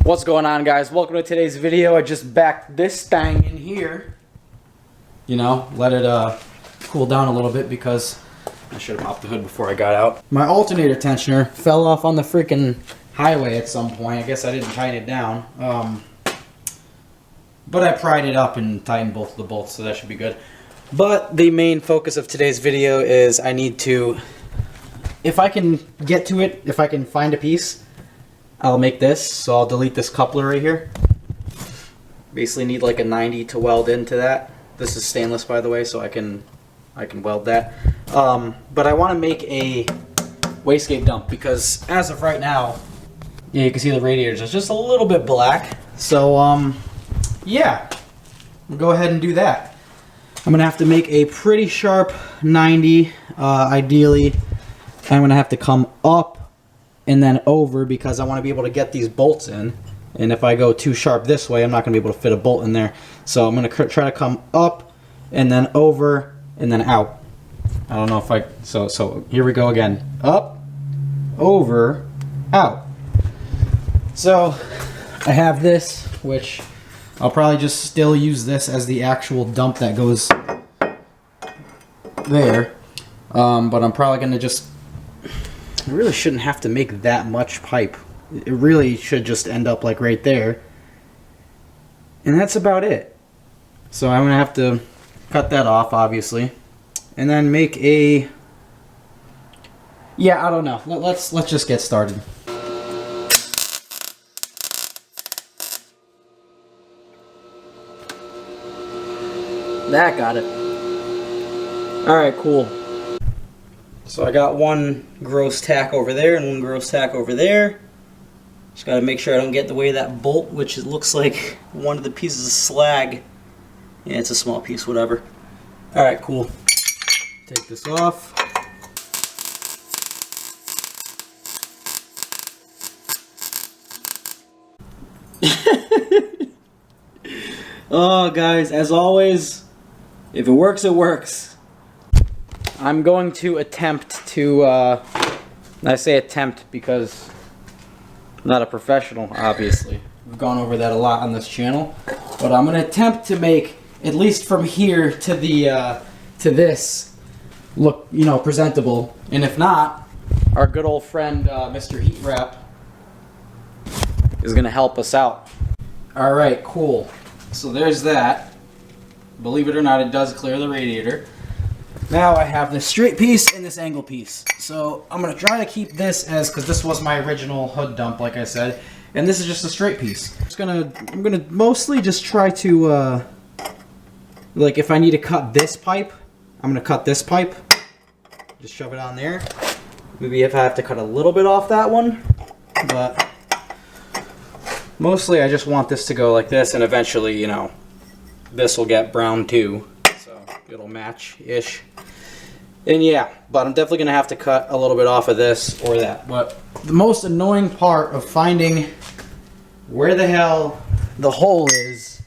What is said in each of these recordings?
What's going on, guys? Welcome to today's video. I just backed this thing in here. You know, let it cool down a little bit because I should have popped the hood before I got out. My alternator tensioner fell off on the freaking highway at some point. I guess I didn't tighten it down. But I pried it up and tightened both of the bolts, so that should be good. But the main focus of today's video is I need to, if I can get to it, if I can find a piece, I'll make this. So I'll delete this coupler right here. Basically need like a 90 to weld into that. This is stainless, by the way, so I can weld that. But I want to make a wastegate dump because as of right now, yeah, you can see the radiators are just a little bit black. So yeah, we'll go ahead and do that. I'm gonna have to make a pretty sharp 90. Ideally, I'm gonna have to come up and then over because I want to be able to get these bolts in. And if I go too sharp this way, I'm not going to be able to fit a bolt in there. So I'm going to try to come up and then over and then out. I don't know if I... So here we go again. Up, over, out. So I have this, which I'll probably just still use this as the actual dump that goes there. But I'm probably going to just... I really shouldn't have to make that much pipe. It really should just end up like right there. And that's about it. So I'm gonna have to cut that off, obviously. And then make a... Yeah, I don't know. Let's just get started. That got it. Alright, cool. So I got one gross tack over there and one gross tack over there. Just got to make sure I don't get in the way of that bolt, which it looks like one of the pieces of slag. Yeah, it's a small piece, whatever. Alright, cool. Take this off. Oh, guys, as always, if it works, it works. I'm going to attempt to, I say attempt because I'm not a professional, obviously. We've gone over that a lot on this channel. But I'm going to attempt to make, at least from here to the, to this, look, you know, presentable. And if not, our good old friend, Mr. Heat Wrap, is going to help us out. Alright, cool. So there's that. Believe it or not, it does clear the radiator. Now I have this straight piece and this angle piece. So I'm going to try to keep this as, because this was my original hood dump, like I said. And this is just a straight piece. I'm going to mostly just try to, like if I need to cut this pipe, I'm going to cut this pipe. Just shove it on there. Maybe if I have to cut a little bit off that one. But mostly I just want this to go like this, and eventually, you know, this will get brown too. So it'll match-ish. And yeah, but I'm definitely going to have to cut a little bit off of this or that. But the most annoying part of finding where the hell the hole is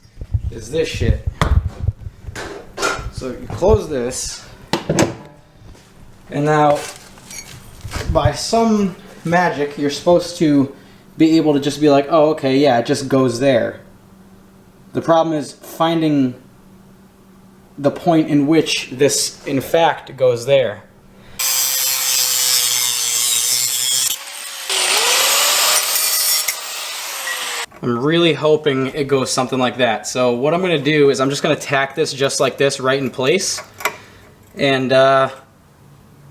this shit. So you close this, and now by some magic you're supposed to be able to just be like, oh okay, yeah, it just goes there. The problem is finding the point in which this, in fact, goes there. I'm really hoping it goes something like that. So what I'm going to do is I'm just going to tack this just like this right in place and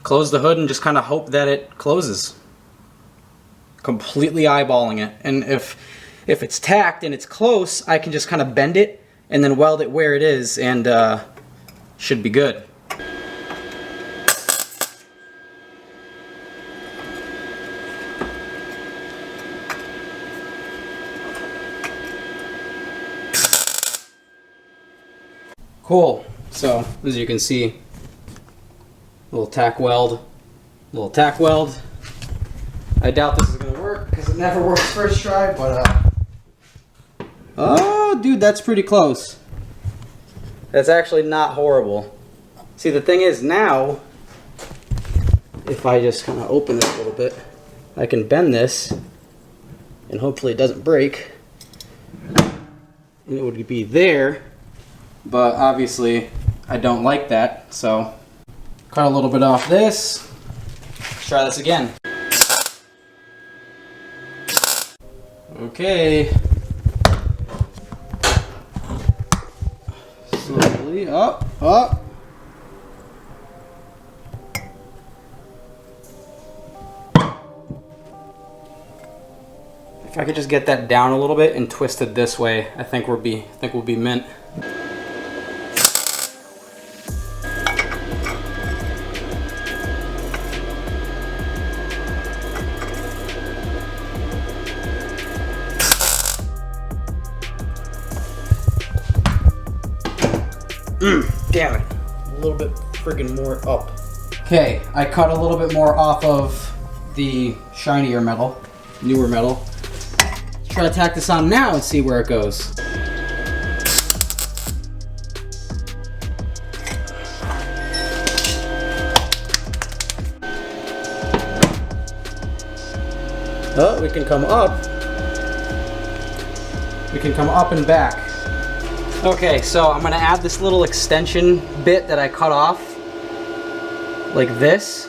close the hood and just kind of hope that it closes. Completely eyeballing it. And if it's tacked and it's close, I can just kind of bend it and then weld it where it is, and should be good. Cool. So as you can see, little tack weld, little tack weld. I doubt this is gonna work because it never works first try, but oh, dude, that's pretty close. That's actually not horrible. See, the thing is now, if I just kind of open it a little bit, I can bend this, and hopefully it doesn't break. it would be there, but obviously I don't like that, so cut a little bit off this. Let's try this again. Okay. Slowly up, up. If I could just get that down a little bit and twist it this way, I think we'll be mint. Damn it. A little bit friggin' more up. Okay, I cut a little bit more off of the shinier metal, newer metal. Let's try to tack this on now and see where it goes. Oh, we can come up. We can come up and back. Okay, so I'm gonna add this little extension bit that I cut off, like this.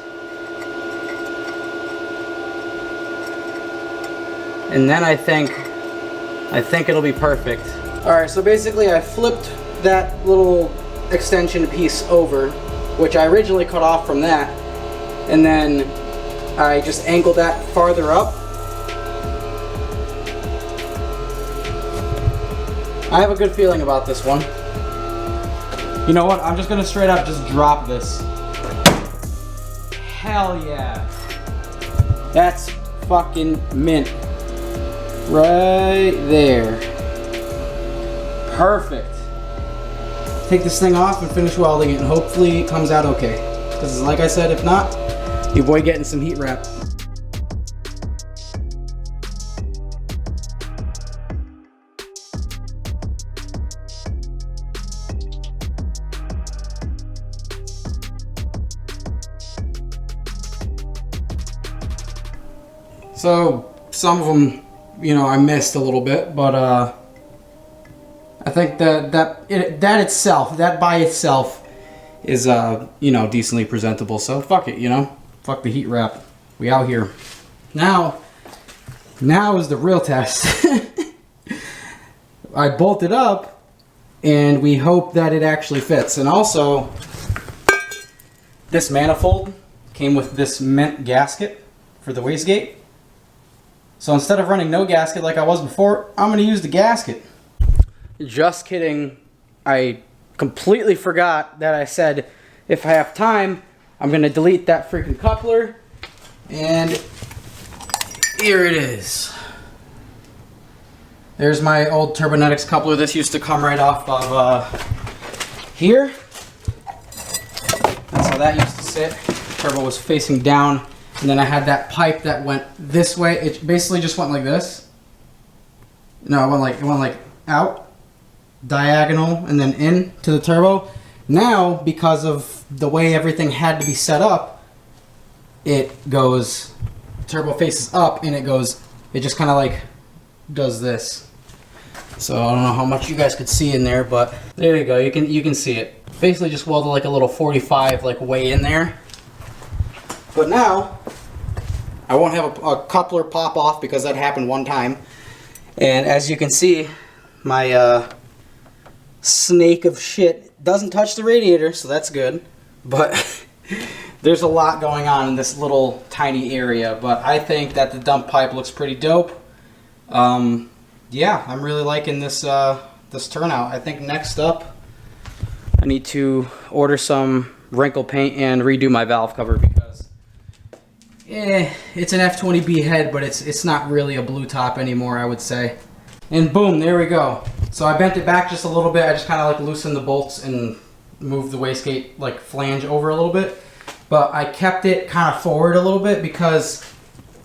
And then I think it'll be perfect. All right, so basically I flipped that little extension piece over, which I originally cut off from that, and then I just angled that farther up. I have a good feeling about this one. You know what? I'm just gonna straight up just drop this. Hell yeah. That's fucking mint. Right there. Perfect. Take this thing off and finish welding it, and hopefully it comes out okay. Because like I said, if not, your boy getting some heat wrap. So some of them, you know, I missed a little bit, but I think that itself, that by itself, is you know, decently presentable. So fuck it, you know, fuck the heat wrap. We out here. Now is the real test. I bolted up, and we hope that it actually fits. And also, this manifold came with this mint gasket for the wastegate. So instead of running no gasket like I was before, I'm going to use the gasket. Just kidding. I completely forgot that I said if I have time, I'm going to delete that freaking coupler. And here it is. There's my old Turbonetics coupler. This used to come right off of here. That's how that used to sit. Turbo was facing down. And then I had that pipe that went this way. It basically just went like this. No, it went like out, diagonal, and then in to the turbo. Now, because of the way everything had to be set up, it goes, turbo faces up, and it just kind of like does this. So I don't know how much you guys could see in there, but there you go. You can see it. Basically, just welded like a little 45 like way in there. But now, I won't have a coupler pop off because that happened one time. And as you can see, my snake of shit doesn't touch the radiator, so that's good. But there's a lot going on in this little tiny area. But I think that the dump pipe looks pretty dope. Yeah, I'm really liking this, this turnout. I think next up, I need to order some wrinkle paint and redo my valve cover because it's an F20B head, but it's not really a blue top anymore, I would say. And boom, there we go. So I bent it back just a little bit. I just kind of like loosened the bolts and moved the wastegate like flange over a little bit. But I kept it kind of forward a little bit because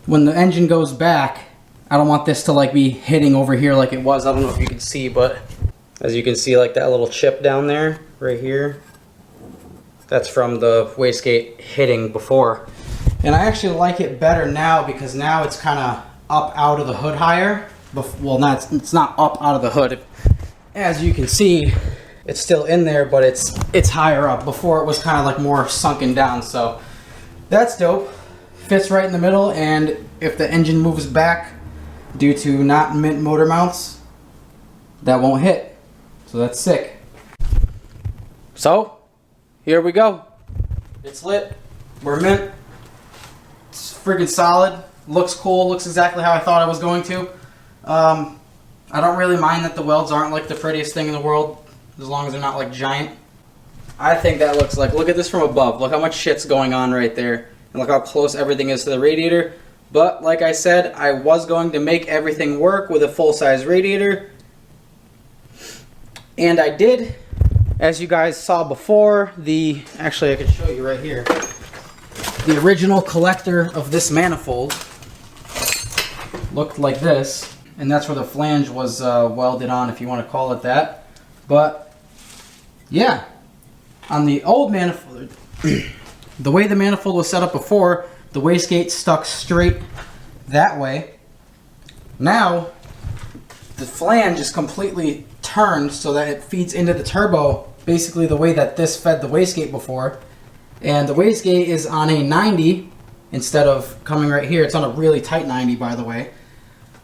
when the engine goes back, I don't want this to like be hitting over here like it was. I don't know if you can see, but as you can see, like that little chip down there, right here, that's from the wastegate hitting before. And I actually like it better now because now it's kind of up out of the hood higher. Well, it's not up out of the hood. as you can see, it's still in there, but it's higher up. Before it was kind of like more sunken down, so that's dope. Fits right in the middle, and if the engine moves back due to not mint motor mounts, that won't hit. So that's sick. So here we go. It's lit. We're mint. It's freaking solid. Looks cool. Looks exactly how I thought I was going to. I don't really mind that the welds aren't like the prettiest thing in the world, as long as they're not like giant. I think that looks like, look at this from above. Look how much shit's going on right there. And look how close everything is to the radiator. But like I said, I was going to make everything work with a full-size radiator. And I did. As you guys saw before, actually I can show you right here. The original collector of this manifold looked like this. And that's where the flange was welded on, if you want to call it that. But yeah, on the old manifold, the way the manifold was set up before, the wastegate stuck straight that way. Now, the flange is completely turned so that it feeds into the turbo, basically the way that this fed the wastegate before. And the wastegate is on a 90 instead of coming right here. It's on a really tight 90, by the way.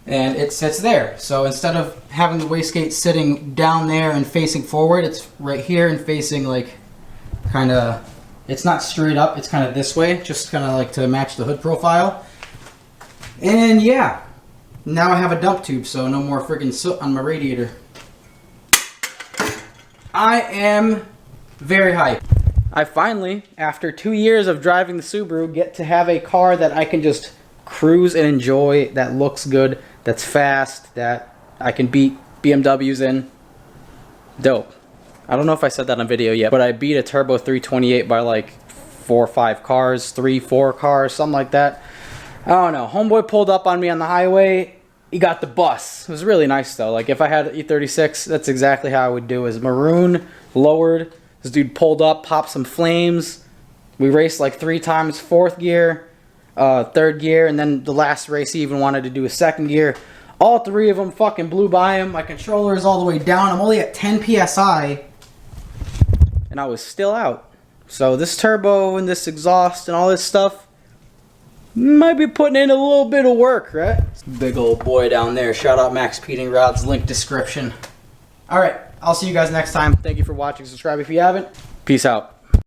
And it sits there. So instead of having the wastegate sitting down there and facing forward, it's right here and facing like kind of, it's not straight up, it's kind of this way, just kind of like to match the hood profile. And yeah, now I have a dump tube, so no more freaking soot on my radiator. I am very hyped. I finally, after 2 years of driving the Subaru, get to have a car that I can just cruise and enjoy, that looks good, that's fast, that I can beat BMWs in. Dope. I don't know if I said that on video yet, but I beat a turbo 328 by like 4 or 5 cars, 3, 4 cars, something like that. I don't know. Homeboy pulled up on me on the highway. He got the bus. It was really nice though. Like if I had an E36, that's exactly how I would do. Is maroon, lowered. This dude pulled up, popped some flames. We raced like 3 times, 4th gear, 3rd gear, and then the last race he even wanted to do a 2nd gear. All 3 of them fucking blew by him. My controller is all the way down. I'm only at 10 PSI. And I was still out. So this turbo and this exhaust and all this stuff might be putting in a little bit of work, right? Big old boy down there. Shout out MAXPEEDINGRODS, link description. Alright, I'll see you guys next time. Thank you for watching. Subscribe if you haven't. Peace out.